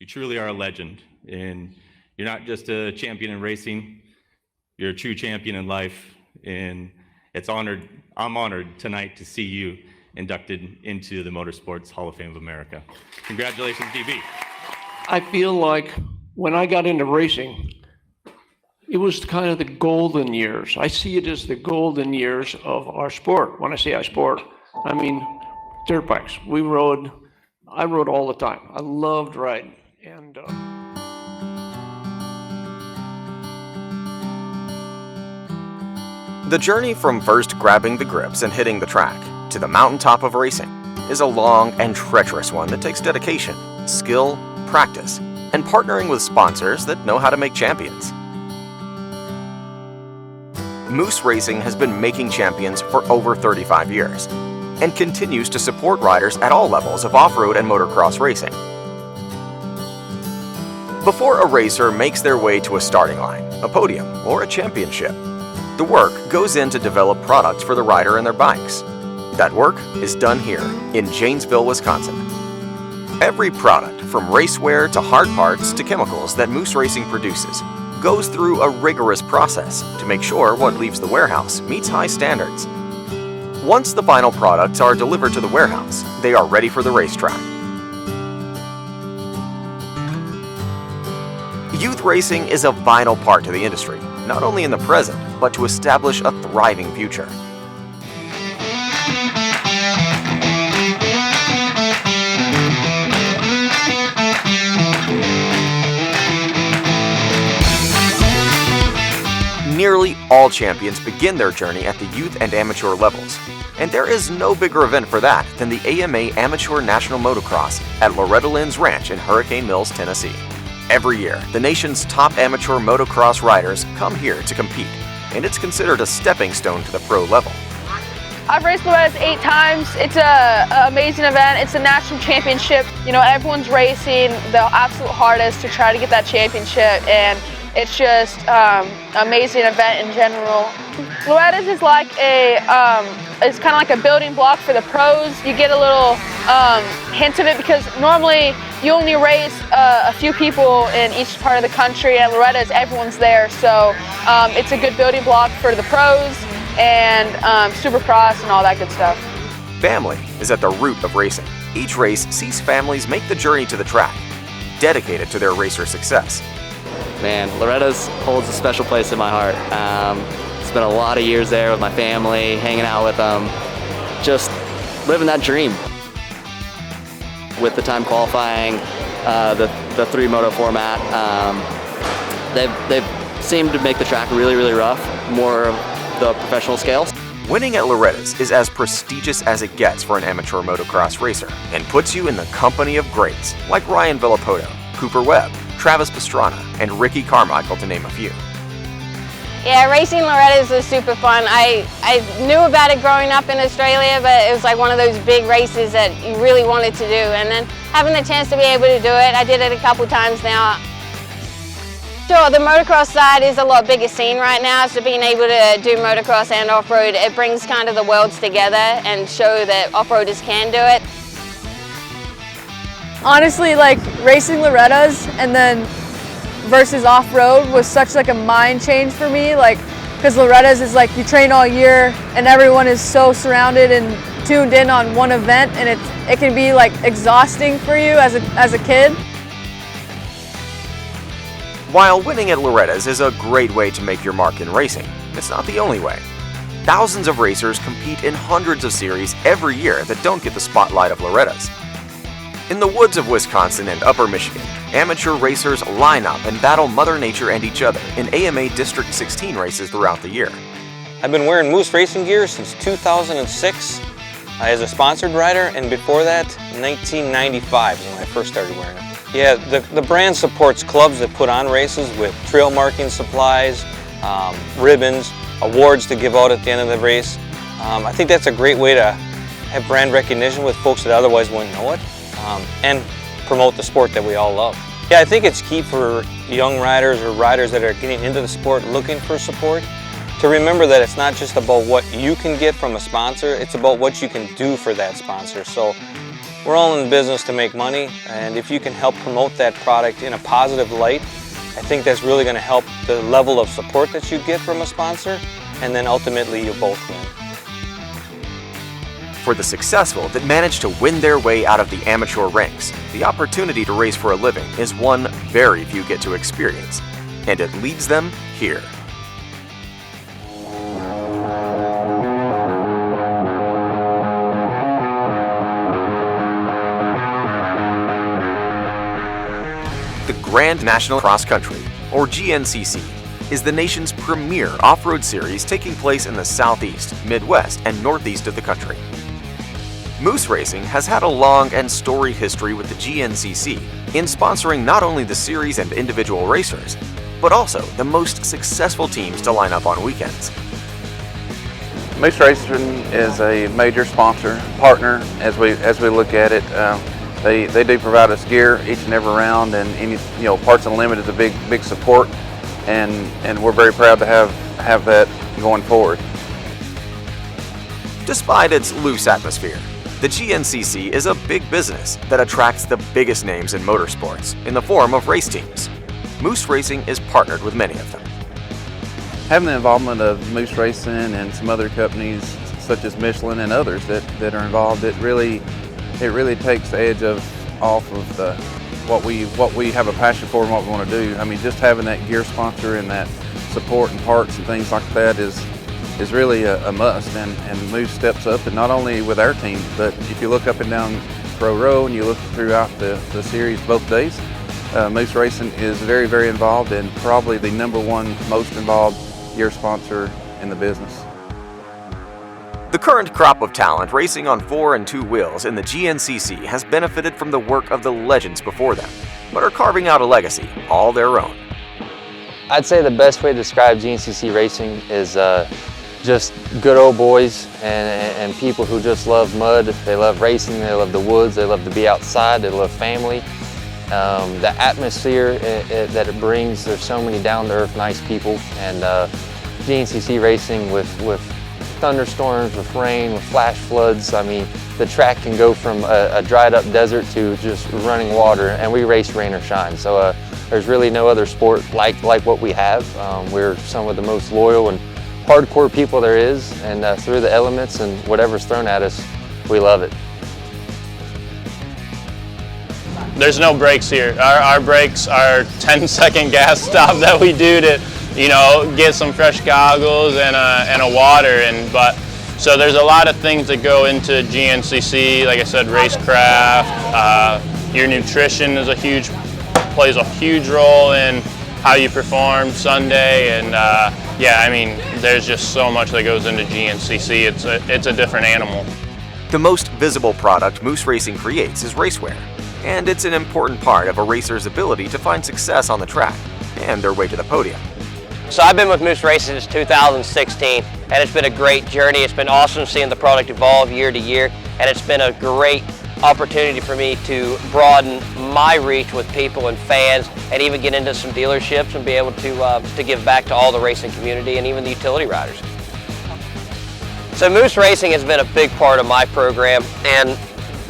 You truly are a legend, and you're not just a champion in racing, you're a true champion in life, and I'm honored tonight to see you inducted into the Motorsports Hall of Fame of America. Congratulations, DB. I feel like when I got into racing, it was kind of the golden years. I see it as the golden years of our sport. When I say our sport, I mean dirt bikes. I rode all the time. I loved riding. And The journey from first grabbing the grips and hitting the track to the mountaintop of racing is a long and treacherous one that takes dedication, skill, practice, and partnering with sponsors that know how to make champions. Moose Racing has been making champions for over 35 years and continues to support riders at all levels of off-road and motocross racing. Before a racer makes their way to a starting line, a podium, or a championship, the work goes in to develop products for the rider and their bikes. That work is done here in Janesville, Wisconsin. Every product, from racewear to hard parts to chemicals that Moose Racing produces, goes through a rigorous process to make sure what leaves the warehouse meets high standards. Once the final products are delivered to the warehouse, they are ready for the racetrack. Youth racing is a vital part to the industry, not only in the present, but to establish a thriving future. Nearly all champions begin their journey at the youth and amateur levels, and there is no bigger event for that than the AMA Amateur National Motocross at Loretta Lynn's ranch in Hurricane Mills, Tennessee. Every year, the nation's top amateur motocross riders come here to compete, and it's considered a stepping stone to the pro level. I've raced Loretta's 8 times. It's an amazing event. It's a national championship. You know, everyone's racing the absolute hardest to try to get that championship, and it's just an amazing event in general. Loretta's is like it's kind of like a building block for the pros. You get a little hint of it because normally you only race a few people in each part of the country, and Loretta's, everyone's there. So it's a good building block for the pros and Supercross and all that good stuff. Family is at the root of racing. Each race sees families make the journey to the track, dedicated to their racer success. Man, Loretta's holds a special place in my heart. Spent a lot of years there with my family, hanging out with them, just living that dream. With the time qualifying, the 3-moto format, they've seemed to make the track really, really rough, more of the professional scale. Winning at Loretta's is as prestigious as it gets for an amateur motocross racer and puts you in the company of greats like Ryan Villapoto, Cooper Webb, Travis Pastrana, and Ricky Carmichael, to name a few. Yeah, racing Loretta's was super fun. I knew about it growing up in Australia, but it was like one of those big races that you really wanted to do. And then having the chance to be able to do it, I did it a couple times now. Sure, the motocross side is a lot bigger scene right now, so being able to do motocross and off-road, it brings kind of the worlds together and show that off-roaders can do it. Honestly, like racing Loretta's and then versus off-road was such like a mind change for me, like because Loretta's is like you train all year and everyone is so surrounded and tuned in on one event, and it can be like exhausting for you as a kid. While winning at Loretta's is a great way to make your mark in racing, it's not the only way. Thousands of racers compete in hundreds of series every year that don't get the spotlight of Loretta's. In the woods of Wisconsin and Upper Michigan, amateur racers line up and battle Mother Nature and each other in AMA District 16 races throughout the year. I've been wearing Moose racing gear since 2006 as a sponsored rider, and before that, 1995 is when I first started wearing it. Yeah, the brand supports clubs that put on races with trail marking supplies, ribbons, awards to give out at the end of the race. I think that's a great way to have brand recognition with folks that otherwise wouldn't know it, and promote the sport that we all love. Yeah, I think it's key for young riders or riders that are getting into the sport looking for support to remember that it's not just about what you can get from a sponsor, it's about what you can do for that sponsor. So We're all in the business to make money, and if you can help promote that product in a positive light, I think that's really going to help the level of support that you get from a sponsor, and then ultimately you both win. For the successful that manage to win their way out of the amateur ranks, the opportunity to race for a living is one very few get to experience, and it leads them here. The Grand National Cross Country, or GNCC, is the nation's premier off-road series taking place in the southeast, midwest, and northeast of the country. Moose Racing has had a long and storied history with the GNCC in sponsoring not only the series and individual racers, but also the most successful teams to line up on weekends. Moose Racing is a major sponsor, partner as we look at it. They do provide us gear each and every round, and any Parts Unlimited is a big support, and we're very proud to have that going forward. Despite its loose atmosphere, the GNCC is a big business that attracts the biggest names in motorsports in the form of race teams. Moose Racing is partnered with many of them. Having the involvement of Moose Racing and some other companies such as Michelin and others that are involved, it really takes the edge off of what we have a passion for and what we want to do. I mean, just having that gear sponsor and that support and parts and things like that is really a must, and Moose steps up, and not only with our team, but if you look up and down Pro Row and you look throughout the series both days, Moose Racing is very involved, and probably the #1 most involved gear sponsor in the business. The current crop of talent racing on 4 and 2 wheels in the GNCC has benefited from the work of the legends before them, but are carving out a legacy all their own. I'd say the best way to describe GNCC racing is just good old boys and people who just love mud. They love racing, they love the woods, they love to be outside, they love family. The atmosphere that it brings, there's so many down-to-earth, nice people, and GNCC racing with thunderstorms, with rain, with flash floods. I mean, the track can go from a dried up desert to just running water, and we race rain or shine. So there's really no other sport like what we have. We're some of the most loyal and hardcore people there is, and through the elements and whatever's thrown at us, we love it. There's no brakes here. Our brakes are 10-second gas stop that we do to, get some fresh goggles and a water. So there's a lot of things that go into GNCC. Like I said, racecraft. Your nutrition plays a huge role in how you perform Sunday, and there's just so much that goes into GNCC. It's a different animal. The most visible product Moose Racing creates is racewear, and it's an important part of a racer's ability to find success on the track and their way to the podium. So I've been with Moose Racing since 2016, and it's been a great journey. It's been awesome seeing the product evolve year to year, and it's been a great opportunity for me to broaden my reach with people and fans, and even get into some dealerships and be able to give back to all the racing community and even the utility riders. So Moose Racing has been a big part of my program, and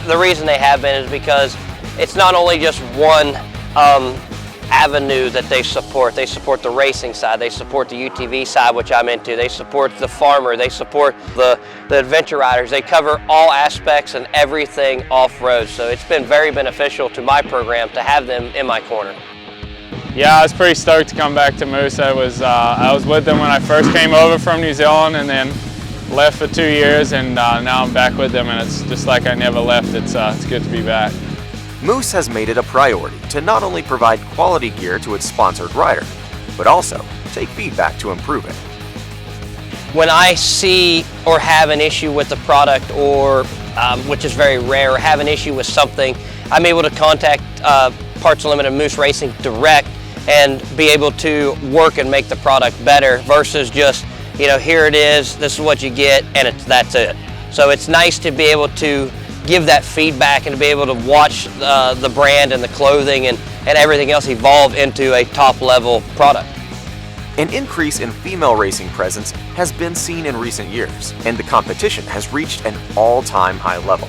the reason they have been is because it's not only just one avenue that they support. They support the racing side, they support the UTV side, which I'm into, they support the farmer, they support the adventure riders. They cover all aspects and everything off-road, so it's been very beneficial to my program to have them in my corner. Yeah, I was pretty stoked to come back to Moose. I was with them when I first came over from New Zealand, and then left for 2 years, and now I'm back with them, and it's just like I never left. It's good to be back. Moose has made it a priority to not only provide quality gear to its sponsored rider, but also take feedback to improve it. When I see or have an issue with the product, or which is very rare, or have an issue with something, I'm able to contact Parts Unlimited Moose Racing direct and be able to work and make the product better versus just, here it is, this is what you get, and that's it. So it's nice to be able to give that feedback and to be able to watch the brand and the clothing and everything else evolve into a top-level product. An increase in female racing presence has been seen in recent years, and the competition has reached an all-time high level.